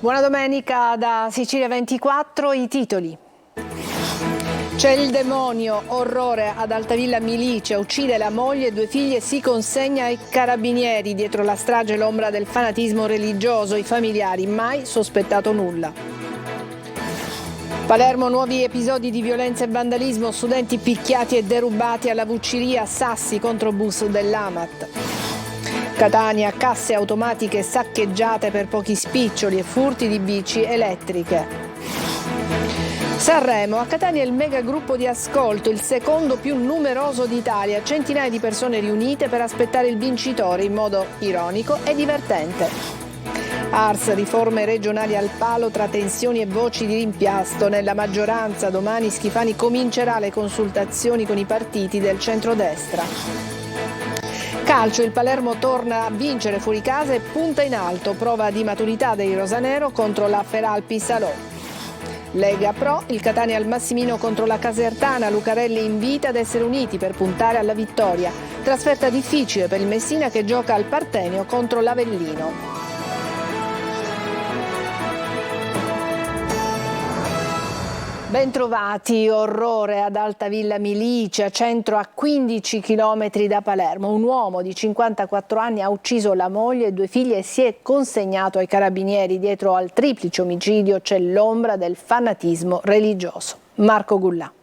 Buona domenica da Sicilia 24, i titoli. C'è il demonio, orrore ad Altavilla Milicia, uccide la moglie e 2 figlie e si consegna ai carabinieri. Dietro la strage l'ombra del fanatismo religioso, i familiari mai sospettato nulla. Palermo, nuovi episodi di violenza e vandalismo, studenti picchiati e derubati alla Vucciria, sassi contro bus dell'Amat. Catania, casse automatiche saccheggiate per pochi spiccioli e furti di bici elettriche. Sanremo, a Catania il megagruppo di ascolto, il secondo più numeroso d'Italia, centinaia di persone riunite per aspettare il vincitore in modo ironico e divertente. Ars, riforme regionali al palo tra tensioni e voci di rimpiasto. Nella maggioranza domani Schifani comincerà le consultazioni con i partiti del centrodestra. Calcio, il Palermo torna a vincere fuori casa e punta in alto, prova di maturità dei rosanero contro la Feralpi Salò. Lega Pro, il Catania al Massimino contro la Casertana, Lucarelli invita ad essere uniti per puntare alla vittoria. Trasferta difficile per il Messina che gioca al Partenio contro l'Avellino. Bentrovati, orrore ad Altavilla Milicia, centro a 15 chilometri da Palermo. Un uomo di 54 anni ha ucciso la moglie e 2 figlie e si è consegnato ai carabinieri. Dietro al triplice omicidio c'è l'ombra del fanatismo religioso. Marco Gullà.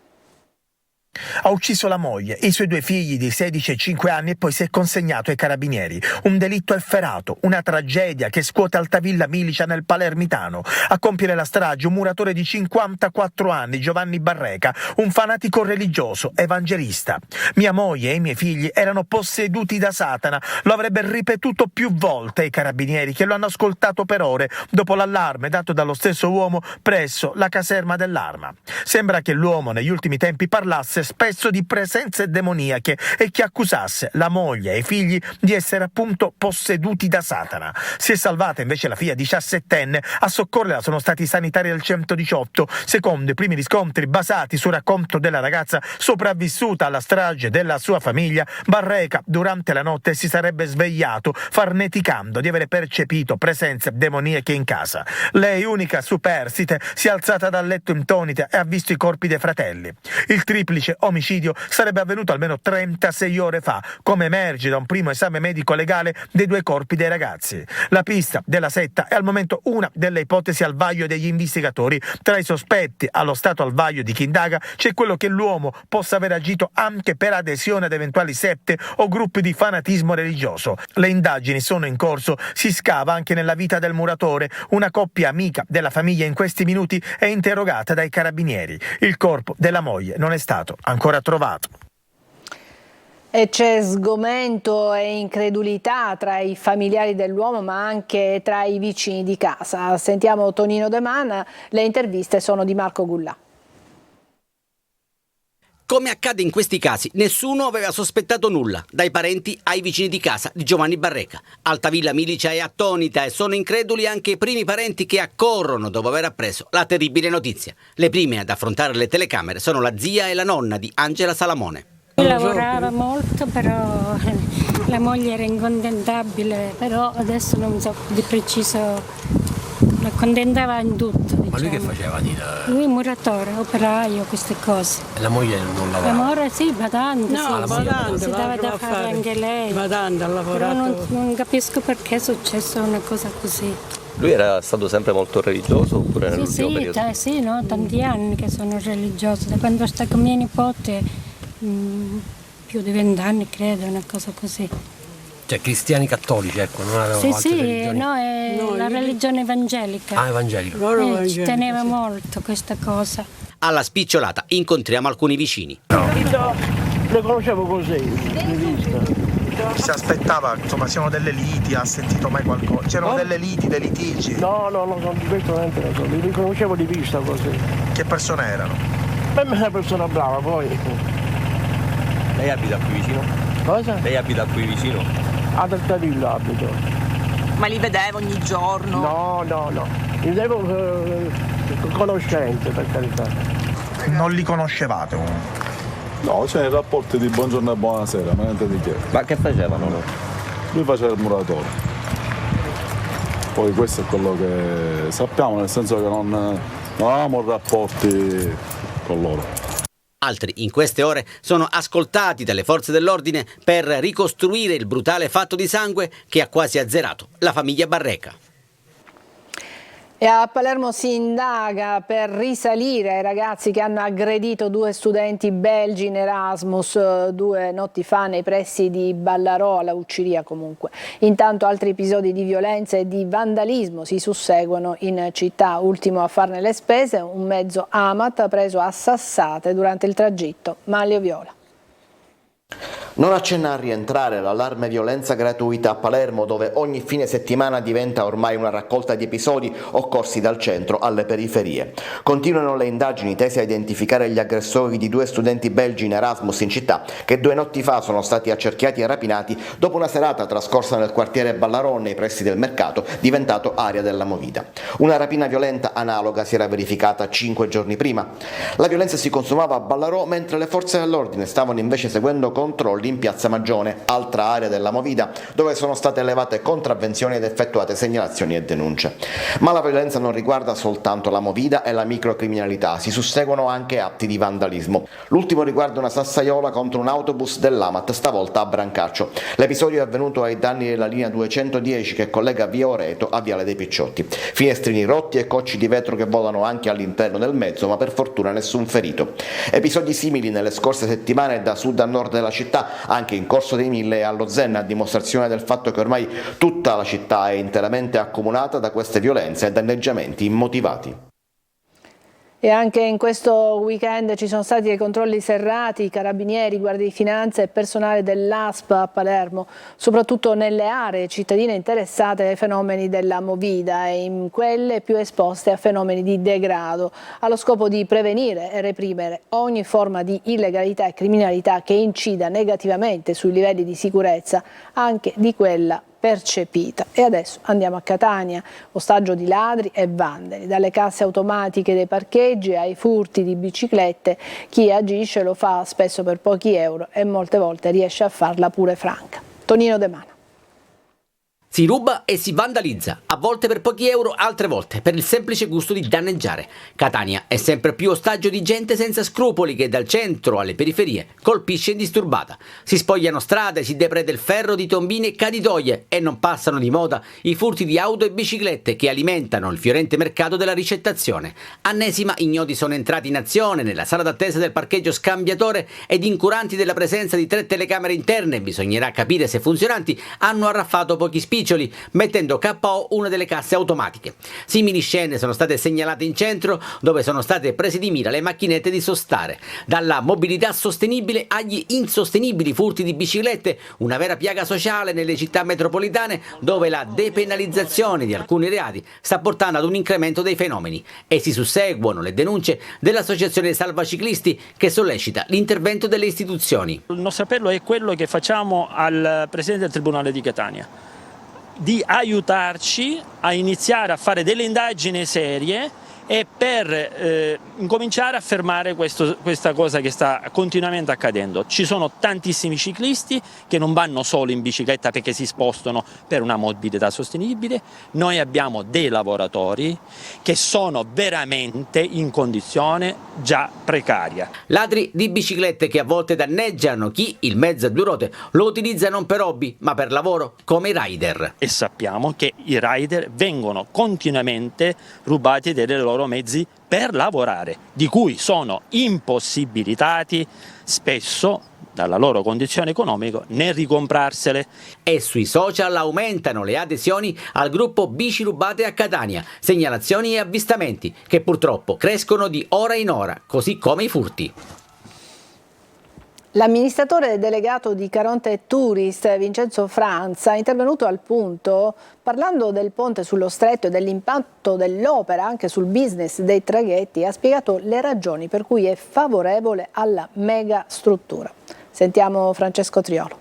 Ha ucciso la moglie, i suoi 2 figli di 16 e 5 anni e poi si è consegnato ai carabinieri. Un delitto efferato, una tragedia che scuote Altavilla Milicia nel palermitano. A compiere la strage un muratore di 54 anni, Giovanni Barreca, un fanatico religioso, evangelista. Mia moglie e i miei figli erano posseduti da Satana. Lo avrebbe ripetuto più volte ai carabinieri che lo hanno ascoltato per ore dopo l'allarme dato dallo stesso uomo presso la caserma dell'Arma. Sembra che l'uomo negli ultimi tempi parlasse spesso di presenze demoniache e che accusasse la moglie e i figli di essere appunto posseduti da Satana. Si è salvata invece la figlia 17enne, a soccorrerla sono stati i sanitari del 118, secondo i primi riscontri basati sul racconto della ragazza sopravvissuta alla strage della sua famiglia. Barreca durante la notte si sarebbe svegliato farneticando di avere percepito presenze demoniache in casa. Lei, unica superstite, si è alzata dal letto intonita e ha visto i corpi dei fratelli. Il triplice omicidio sarebbe avvenuto almeno 36 ore fa, come emerge da un primo esame medico legale dei 2 corpi dei ragazzi. La pista della setta è al momento una delle ipotesi al vaglio degli investigatori. Tra i sospetti allo stato al vaglio di chi indaga c'è quello che l'uomo possa aver agito anche per adesione ad eventuali sette o gruppi di fanatismo religioso. Le indagini sono in corso, si scava anche nella vita del muratore. Una coppia amica della famiglia in questi minuti è interrogata dai carabinieri. Il corpo della moglie non è stato ancora trovato. E c'è sgomento e incredulità tra i familiari dell'uomo ma anche tra i vicini di casa. Sentiamo Tonino De Man, le interviste sono di Marco Gullà. Come accade in questi casi, nessuno aveva sospettato nulla, dai parenti ai vicini di casa di Giovanni Barreca. Altavilla Milicia è attonita e sono increduli anche i primi parenti che accorrono dopo aver appreso la terribile notizia. Le prime ad affrontare le telecamere sono la zia e la nonna di Angela Salamone. Lavorava molto, però la moglie era incontentabile, però adesso non so di preciso. La contentava in tutto, diciamo. Ma lui che faceva, Nina? Lui muratore, operaio, queste cose. E la moglie non lavorava? La moglie sì, badante, no, sì, badante, si dava da fare anche lei. Badante, ha lavorato. Però non capisco perché è successa una cosa così. Lui era stato sempre molto religioso oppure nell'ultimo periodo? Sì, no, tanti anni che sono religioso, da quando sta con mia nipote, più di 20 anni credo, una cosa così. Cioè cristiani cattolici, ecco, non avevano altre religioni? No, è la religione evangelica. Ah, evangelica. Ci teneva molto questa cosa. Alla spicciolata incontriamo alcuni vicini. Le conoscevo così, di vista. Si aspettava, insomma, c'erano delle liti, ha sentito mai qualcosa? C'erano delle liti, dei litigi? No, di questo niente ne so, li riconoscevo di vista così. Che persone erano? Per me è una persona brava, poi. Lei abita qui vicino? Cosa? Lei abita qui vicino? Ad Altavilla abito. Ma li vedevo ogni giorno? No. Li vedevo conoscente, per carità. Non li conoscevate? No, c'è rapporti di buongiorno e buonasera, ma niente di che. Ma che facevano loro? Lui faceva il muratore. Poi questo è quello che sappiamo, nel senso che non avevamo rapporti con loro. Altri in queste ore sono ascoltati dalle forze dell'ordine per ricostruire il brutale fatto di sangue che ha quasi azzerato la famiglia Barreca. E a Palermo si indaga per risalire ai ragazzi che hanno aggredito 2 studenti belgi in Erasmus 2 notti fa nei pressi di Ballarò, alla Ucciria comunque. Intanto altri episodi di violenza e di vandalismo si susseguono in città. Ultimo a farne le spese un mezzo Amat preso a sassate durante il tragitto Maglio-Viola. Non accenna a rientrare l'allarme violenza gratuita a Palermo, dove ogni fine settimana diventa ormai una raccolta di episodi occorsi dal centro alle periferie. Continuano le indagini tese a identificare gli aggressori di 2 studenti belgi in Erasmus in città, che 2 notti fa sono stati accerchiati e rapinati dopo una serata trascorsa nel quartiere Ballarò nei pressi del mercato, diventato area della movida. Una rapina violenta analoga si era verificata 5 giorni prima. La violenza si consumava a Ballarò mentre le forze dell'ordine stavano invece seguendo controlli in Piazza Magione, altra area della movida, dove sono state elevate contravvenzioni ed effettuate segnalazioni e denunce. Ma la violenza non riguarda soltanto la movida e la microcriminalità, si susseguono anche atti di vandalismo. L'ultimo riguarda una sassaiola contro un autobus dell'Amat, stavolta a Brancaccio. L'episodio è avvenuto ai danni della linea 210 che collega via Oreto a Viale dei Picciotti. Finestrini rotti e cocci di vetro che volano anche all'interno del mezzo, ma per fortuna nessun ferito. Episodi simili nelle scorse settimane da sud a nord della città, anche in Corso dei Mille e allo Zen, a dimostrazione del fatto che ormai tutta la città è interamente accomunata da queste violenze e danneggiamenti immotivati. E anche in questo weekend ci sono stati dei controlli serrati, carabinieri, guardie di finanza e personale dell'ASP a Palermo, soprattutto nelle aree cittadine interessate ai fenomeni della movida e in quelle più esposte a fenomeni di degrado, allo scopo di prevenire e reprimere ogni forma di illegalità e criminalità che incida negativamente sui livelli di sicurezza, anche di quella percepita. E adesso andiamo a Catania, ostaggio di ladri e vandali, dalle casse automatiche dei parcheggi ai furti di biciclette. Chi agisce lo fa spesso per pochi euro e molte volte riesce a farla pure franca. Tonino De Mana. Si ruba e si vandalizza, a volte per pochi euro, altre volte per il semplice gusto di danneggiare. Catania è sempre più ostaggio di gente senza scrupoli che dal centro alle periferie colpisce indisturbata. Si spogliano strade, si depreda il ferro di tombine e caditoie e non passano di moda i furti di auto e biciclette che alimentano il fiorente mercato della ricettazione. Annesima, ignoti sono entrati in azione nella sala d'attesa del parcheggio scambiatore ed incuranti della presenza di 3 telecamere interne, bisognerà capire se funzionanti, hanno arraffato pochi spiccioli, mettendo KO una delle casse automatiche. Simili scene sono state segnalate in centro, dove sono state prese di mira le macchinette di sostare. Dalla mobilità sostenibile agli insostenibili furti di biciclette, una vera piaga sociale nelle città metropolitane, dove la depenalizzazione di alcuni reati sta portando ad un incremento dei fenomeni. E si susseguono le denunce dell'associazione Salvaciclisti, che sollecita l'intervento delle istituzioni. Il nostro appello è quello che facciamo al Presidente del Tribunale di Catania, di aiutarci a iniziare a fare delle indagini serie e per incominciare a fermare questa cosa che sta continuamente accadendo. Ci sono tantissimi ciclisti che non vanno solo in bicicletta perché si spostano per una mobilità sostenibile. Noi abbiamo dei lavoratori che sono veramente in condizione già precaria. Ladri di biciclette che a volte danneggiano chi il mezzo a 2 ruote lo utilizza non per hobby ma per lavoro, come i rider. E sappiamo che i rider vengono continuamente rubati dei loro mezzi per lavorare, di cui sono impossibilitati spesso dalla loro condizione economica nel ricomprarsele. E sui social aumentano le adesioni al gruppo Bici Rubate a Catania, segnalazioni e avvistamenti che purtroppo crescono di ora in ora, così come i furti. L'amministratore delegato di Caronte Tourist, Vincenzo Franza, è intervenuto al punto parlando del ponte sullo Stretto e dell'impatto dell'opera anche sul business dei traghetti. Ha spiegato le ragioni per cui è favorevole alla mega struttura. Sentiamo Francesco Triolo.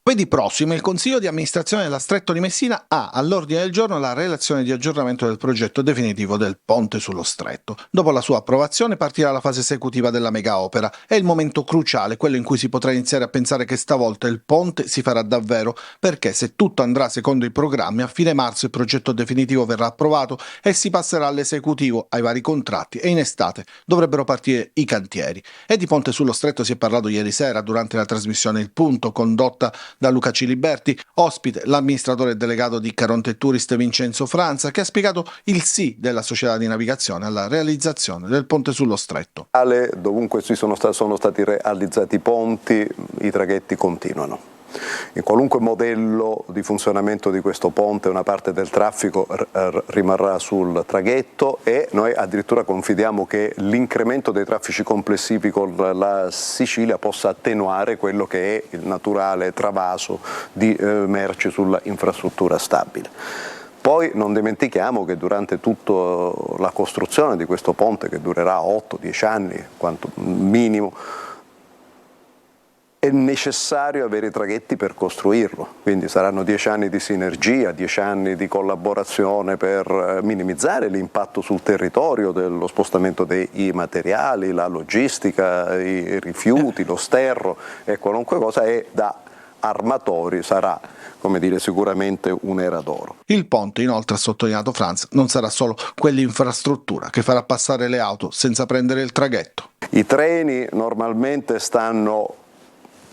Giovedì prossimo il Consiglio di amministrazione della Stretto di Messina ha all'ordine del giorno la relazione di aggiornamento del progetto definitivo del ponte sullo Stretto. Dopo la sua approvazione partirà la fase esecutiva della mega opera. È il momento cruciale, quello in cui si potrà iniziare a pensare che stavolta il ponte si farà davvero, perché se tutto andrà secondo i programmi, a fine marzo il progetto definitivo verrà approvato e si passerà all'esecutivo, ai vari contratti, e in estate dovrebbero partire i cantieri. E di ponte sullo Stretto si è parlato ieri sera durante la trasmissione Il Punto, condotta da Luca Ciliberti, ospite l'amministratore delegato di Caronte Tourist Vincenzo Franza, che ha spiegato il sì della società di navigazione alla realizzazione del ponte sullo Stretto. Dovunque sono stati realizzati i ponti, i traghetti continuano. In qualunque modello di funzionamento di questo ponte una parte del traffico rimarrà sul traghetto e noi addirittura confidiamo che l'incremento dei traffici complessivi con la Sicilia possa attenuare quello che è il naturale travaso di merci sulla infrastruttura stabile. Poi non dimentichiamo che durante tutta la costruzione di questo ponte, che durerà 8-10 anni, quanto minimo, è necessario avere i traghetti per costruirlo, quindi saranno 10 anni di sinergia, 10 anni di collaborazione per minimizzare l'impatto sul territorio dello spostamento dei materiali, la logistica, i rifiuti, lo sterro e qualunque cosa, e da armatori sarà, sicuramente un'era d'oro. Il ponte, inoltre, ha sottolineato Franz, non sarà solo quell'infrastruttura che farà passare le auto senza prendere il traghetto. I treni normalmente stanno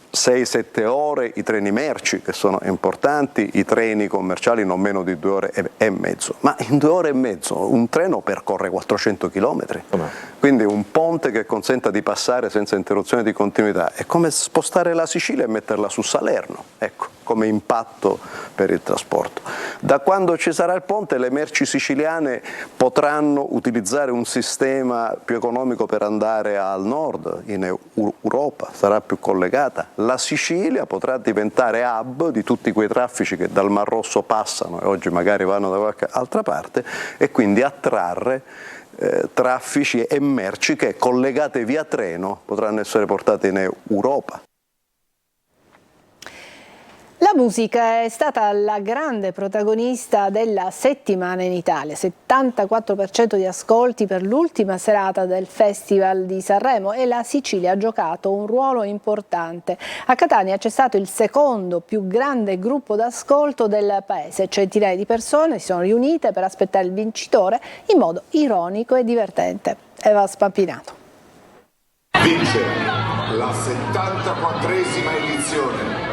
6-7 ore, i treni merci che sono importanti, i treni commerciali non meno di 2 ore e mezzo, ma in 2 ore e mezzo un treno percorre 400 km, quindi un ponte che consenta di passare senza interruzione di continuità è come spostare la Sicilia e metterla su Salerno, ecco, come impatto per il trasporto. Da quando ci sarà il ponte le merci siciliane potranno utilizzare un sistema più economico per andare al nord, in Europa, sarà più collegata. La Sicilia potrà diventare hub di tutti quei traffici che dal Mar Rosso passano e oggi magari vanno da qualche altra parte, e quindi attrarre traffici e merci che, collegate via treno, potranno essere portate in Europa. La musica è stata la grande protagonista della settimana in Italia, 74% di ascolti per l'ultima serata del Festival di Sanremo, e la Sicilia ha giocato un ruolo importante. A Catania c'è stato il secondo più grande gruppo d'ascolto del paese, centinaia di persone si sono riunite per aspettare il vincitore in modo ironico e divertente. Eva Spampinato. Vince la 74esima edizione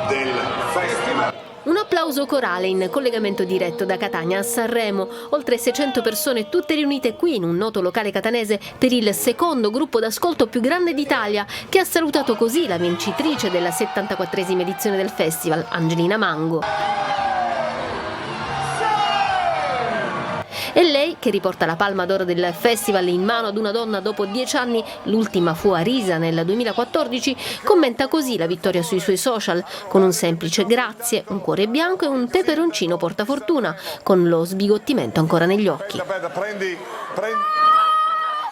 del Festival. Un applauso corale in collegamento diretto da Catania a Sanremo. Oltre 600 persone tutte riunite qui in un noto locale catanese per il secondo gruppo d'ascolto più grande d'Italia, che ha salutato così la vincitrice della 74esima edizione del Festival, Angelina Mango. È lei che riporta la palma d'oro del festival in mano ad una donna dopo 10 anni, l'ultima fu Arisa nel 2014, commenta così la vittoria sui suoi social, con un semplice grazie, un cuore bianco e un peperoncino portafortuna, con lo sbigottimento ancora negli occhi. Prendi.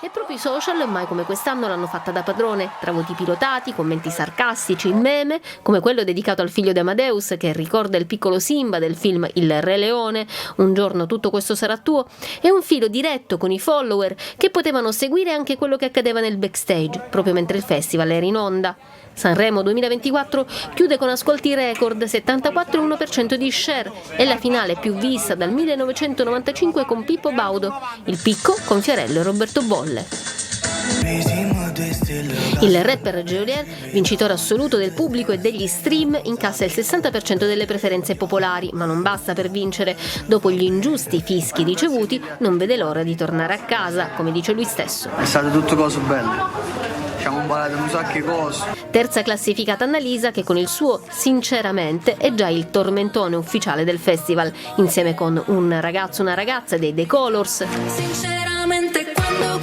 E proprio i social, mai come quest'anno, l'hanno fatta da padrone, tra voti pilotati, commenti sarcastici, meme, come quello dedicato al figlio di Amadeus che ricorda il piccolo Simba del film Il Re Leone, Un giorno tutto questo sarà tuo, e un filo diretto con i follower che potevano seguire anche quello che accadeva nel backstage, proprio mentre il festival era in onda. Sanremo 2024 chiude con ascolti record, 74,1% di share, è la finale più vista dal 1995 con Pippo Baudo, il picco con Fiorello e Roberto Bolle. Il rapper Geolier, vincitore assoluto del pubblico e degli stream, incassa il 60% delle preferenze popolari, ma non basta per vincere. Dopo gli ingiusti fischi ricevuti, non vede l'ora di tornare a casa, come dice lui stesso. È stato tutto cose belle. Abbiamo ballato un sacco di cose. Terza classificata Annalisa, che con il suo Sinceramente è già il tormentone ufficiale del festival, insieme con Un ragazzo, una ragazza dei The Colors. Sinceramente quando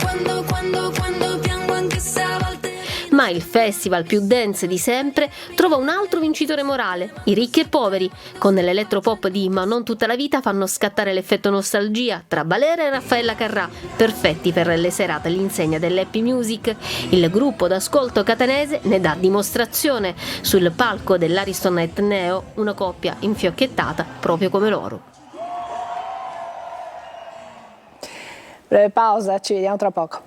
piango anche se a volte. Ma ormai il festival più dance di sempre, trova un altro vincitore morale, i Ricchi e Poveri, con l'elettropop di Ma non tutta la vita fanno scattare l'effetto nostalgia tra Balera e Raffaella Carrà, perfetti per le serate all'insegna dell'happy music. Il gruppo d'ascolto catanese ne dà dimostrazione sul palco dell'Ariston Etneo, una coppia infiocchettata proprio come loro. Breve pausa, ci vediamo tra poco.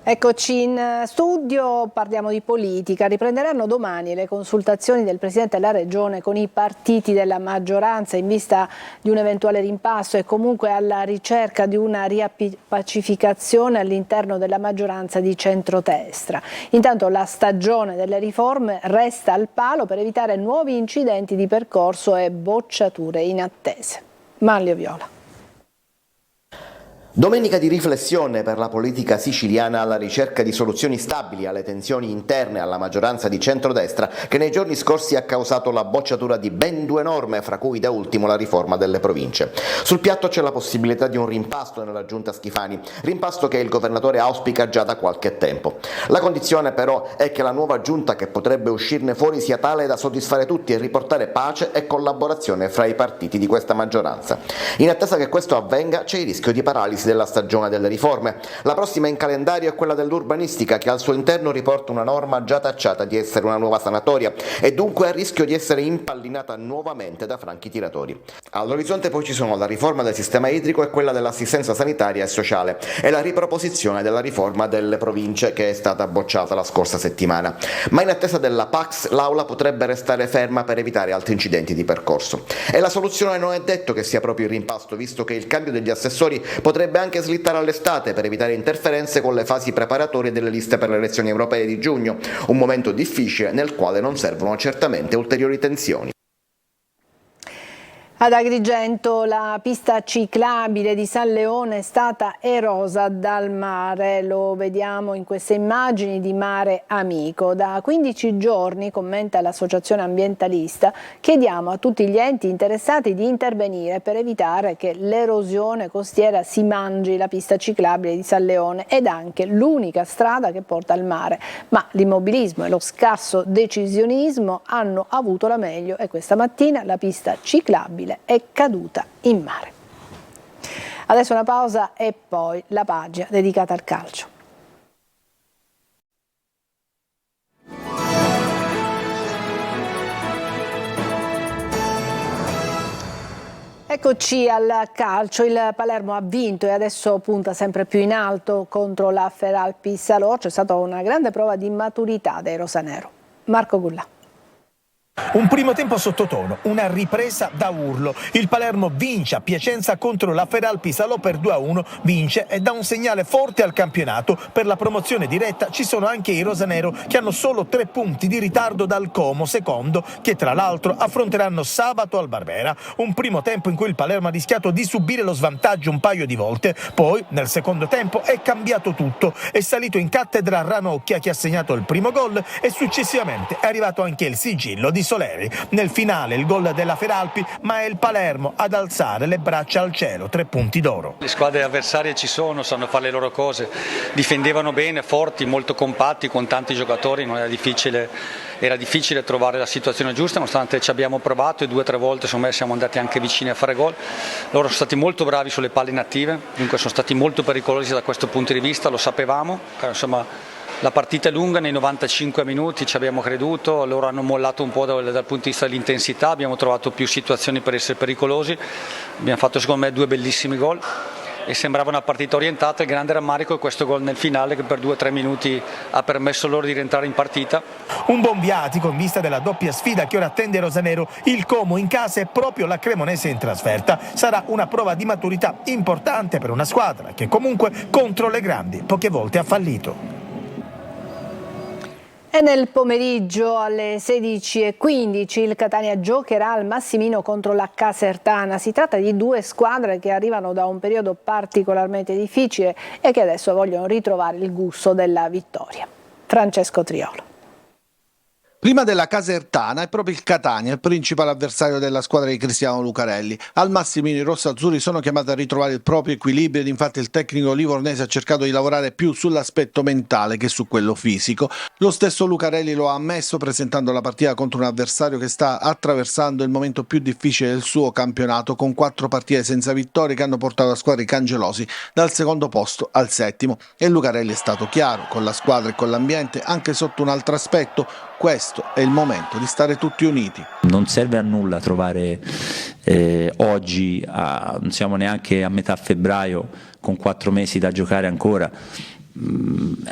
Eccoci in studio, parliamo di politica. Riprenderanno domani le consultazioni del Presidente della Regione con i partiti della maggioranza in vista di un eventuale rimpasto e comunque alla ricerca di una riappacificazione all'interno della maggioranza di centrodestra. Intanto la stagione delle riforme resta al palo per evitare nuovi incidenti di percorso e bocciature inattese. Manlio Viola. Domenica di riflessione per la politica siciliana alla ricerca di soluzioni stabili alle tensioni interne alla maggioranza di centrodestra che nei giorni scorsi ha causato la bocciatura di ben 2 norme, fra cui da ultimo la riforma delle province. Sul piatto c'è la possibilità di un rimpasto nella giunta Schifani, rimpasto che il governatore auspica già da qualche tempo. La condizione però è che la nuova giunta che potrebbe uscirne fuori sia tale da soddisfare tutti e riportare pace e collaborazione fra i partiti di questa maggioranza. In attesa che questo avvenga c'è il rischio di paralisi della stagione delle riforme. La prossima in calendario è quella dell'urbanistica, che al suo interno riporta una norma già tacciata di essere una nuova sanatoria e dunque a rischio di essere impallinata nuovamente da franchi tiratori. All'orizzonte poi ci sono la riforma del sistema idrico e quella dell'assistenza sanitaria e sociale e la riproposizione della riforma delle province che è stata bocciata la scorsa settimana. Ma in attesa della Pax l'Aula potrebbe restare ferma per evitare altri incidenti di percorso. E la soluzione non è detto che sia proprio il rimpasto, visto che il cambio degli assessori potrebbe anche slittare all'estate per evitare interferenze con le fasi preparatorie delle liste per le elezioni europee di giugno, un momento difficile nel quale non servono certamente ulteriori tensioni. Ad Agrigento la pista ciclabile di San Leone è stata erosa dal mare, lo vediamo in queste immagini di Mare Amico. Da 15 giorni, commenta l'associazione ambientalista, chiediamo a tutti gli enti interessati di intervenire per evitare che l'erosione costiera si mangi la pista ciclabile di San Leone ed anche l'unica strada che porta al mare. Ma l'immobilismo e lo scarso decisionismo hanno avuto la meglio e questa mattina la pista ciclabile è caduta in mare. Adesso una pausa e poi la pagina dedicata al calcio. Eccoci al calcio, il Palermo ha vinto e adesso punta sempre più in alto contro la Feralpi Salò. C'è stata una grande prova di maturità dei rosanero. Marco Gullà. Un primo tempo sottotono, una ripresa da urlo. Il Palermo vince a Piacenza contro la Feralpi Salò per 2-1, vince e dà un segnale forte al campionato. Per la promozione diretta ci sono anche i rosanero che hanno solo 3 punti di ritardo dal Como secondo, che tra l'altro affronteranno sabato al Barbera. Un primo tempo in cui il Palermo ha rischiato di subire lo svantaggio un paio di volte, poi nel secondo tempo è cambiato tutto. È salito in cattedra Ranocchia che ha segnato il primo gol e successivamente è arrivato anche il sigillo di Soleri. Nel finale il gol della Feralpi, ma è il Palermo ad alzare le braccia al cielo, 3 punti d'oro. Le squadre avversarie ci sono, sanno fare le loro cose, difendevano bene, forti, molto compatti, con tanti giocatori, non era difficile trovare la situazione giusta, nonostante ci abbiamo provato e 2 o 3 volte secondo me siamo andati anche vicini a fare gol. Loro sono stati molto bravi sulle palle inattive, dunque sono stati molto pericolosi da questo punto di vista, lo sapevamo, insomma. La partita è lunga, nei 95 minuti ci abbiamo creduto, loro hanno mollato un po' dal punto di vista dell'intensità, abbiamo trovato più situazioni per essere pericolosi, abbiamo fatto secondo me 2 bellissimi gol e sembrava una partita orientata. Il grande rammarico è questo gol nel finale che per 2 o 3 minuti ha permesso loro di rientrare in partita. Un buon viatico in vista della doppia sfida che ora attende Rosanero, il Como in casa e proprio la Cremonese in trasferta. Sarà una prova di maturità importante per una squadra che comunque contro le grandi poche volte ha fallito. E nel pomeriggio alle 16:15 il Catania giocherà al Massimino contro la Casertana. Si tratta di 2 squadre che arrivano da un periodo particolarmente difficile e che adesso vogliono ritrovare il gusto della vittoria. Francesco Triolo. Prima della Casertana è proprio il Catania il principale avversario della squadra di Cristiano Lucarelli. Al Massimino i rossazzurri sono chiamati a ritrovare il proprio equilibrio ed infatti il tecnico livornese ha cercato di lavorare più sull'aspetto mentale che su quello fisico. Lo stesso Lucarelli lo ha ammesso presentando la partita contro un avversario che sta attraversando il momento più difficile del suo campionato, con 4 partite senza vittorie che hanno portato la squadra di Cangelosi dal secondo posto al settimo. E Lucarelli è stato chiaro con la squadra e con l'ambiente anche sotto un altro aspetto: questo è il momento di stare tutti uniti. Non serve a nulla trovare oggi, non siamo neanche a metà febbraio, con 4 mesi da giocare ancora,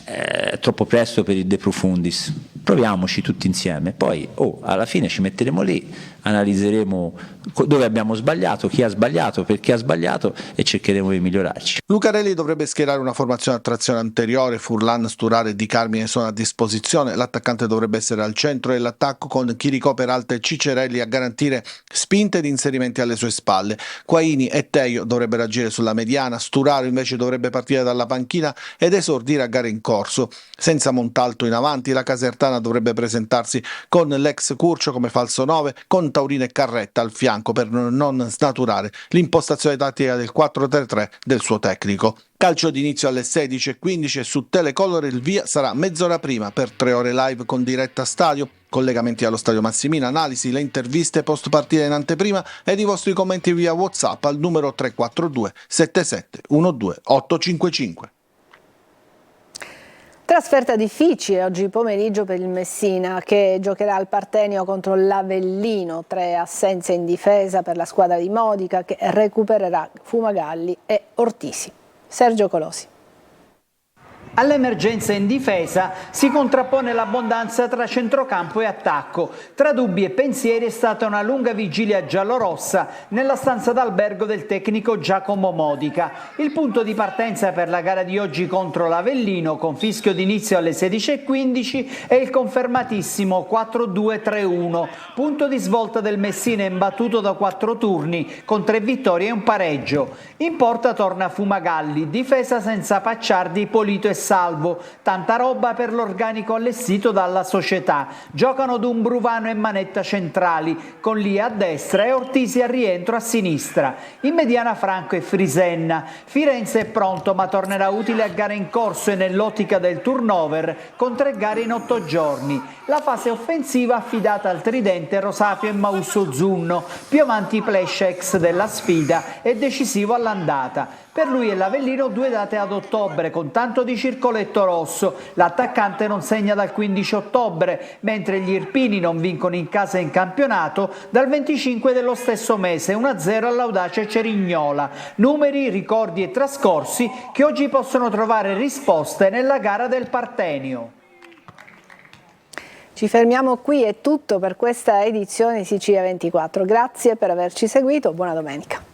è troppo presto per il De Profundis. Proviamoci tutti insieme, poi alla fine ci metteremo lì, analizzeremo dove abbiamo sbagliato, chi ha sbagliato, perché ha sbagliato e cercheremo di migliorarci. Lucarelli dovrebbe schierare una formazione a trazione anteriore, Furlan, Sturare e Di Carmine sono a disposizione, l'attaccante dovrebbe essere al centro dell'attacco con Chirico, Peralta e Cicerelli a garantire spinte ed inserimenti alle sue spalle. Quaini e Teio dovrebbero agire sulla mediana, Sturaro invece dovrebbe partire dalla panchina ed esordire a gare in corso. Senza Montalto in avanti, la Casertana dovrebbe presentarsi con l'ex Curcio come falso 9, con Taurino e Carretta al fianco per non snaturare l'impostazione tattica del 4-3-3 del suo tecnico. Calcio d'inizio alle 16:15 e su Telecolor il via sarà mezz'ora prima per 3 ore live con diretta stadio, collegamenti allo stadio Massimino, analisi, le interviste post partita in anteprima ed i vostri commenti via WhatsApp al numero 342 77 12 855. Trasferta difficile oggi pomeriggio per il Messina, che giocherà al Partenio contro l'Avellino. 3 assenze in difesa per la squadra di Modica, che recupererà Fumagalli e Ortisi. Sergio Colosi. All'emergenza in difesa si contrappone l'abbondanza tra centrocampo e attacco. Tra dubbi e pensieri è stata una lunga vigilia giallorossa nella stanza d'albergo del tecnico Giacomo Modica. Il punto di partenza per la gara di oggi contro l'Avellino, con fischio d'inizio alle 16:15, è il confermatissimo 4-2-3-1. Punto di svolta del Messina imbattuto da 4 turni, con 3 vittorie e un pareggio. In porta torna Fumagalli, difesa senza Pacciardi, Polito e Salvo, tanta roba per l'organico allestito dalla società. Giocano Dumbruvano e Manetta centrali, con Lia a destra e Ortisi a rientro a sinistra. In mediana Franco e Frisenna. Firenze è pronto, ma tornerà utile a gare in corso e nell'ottica del turnover, con 3 gare in 8 giorni. La fase offensiva affidata al tridente Rosapio e Mausso Zunno, più avanti Plescia ex della sfida e decisivo all'andata. Per lui e l'Avellino 2 date ad ottobre, con tanto di circoletto rosso. L'attaccante non segna dal 15 ottobre, mentre gli irpini non vincono in casa in campionato dal 25 dello stesso mese, 1-0 all'Audace Cerignola. Numeri, ricordi e trascorsi che oggi possono trovare risposte nella gara del Partenio. Ci fermiamo qui, è tutto per questa edizione di Sicilia 24. Grazie per averci seguito, buona domenica.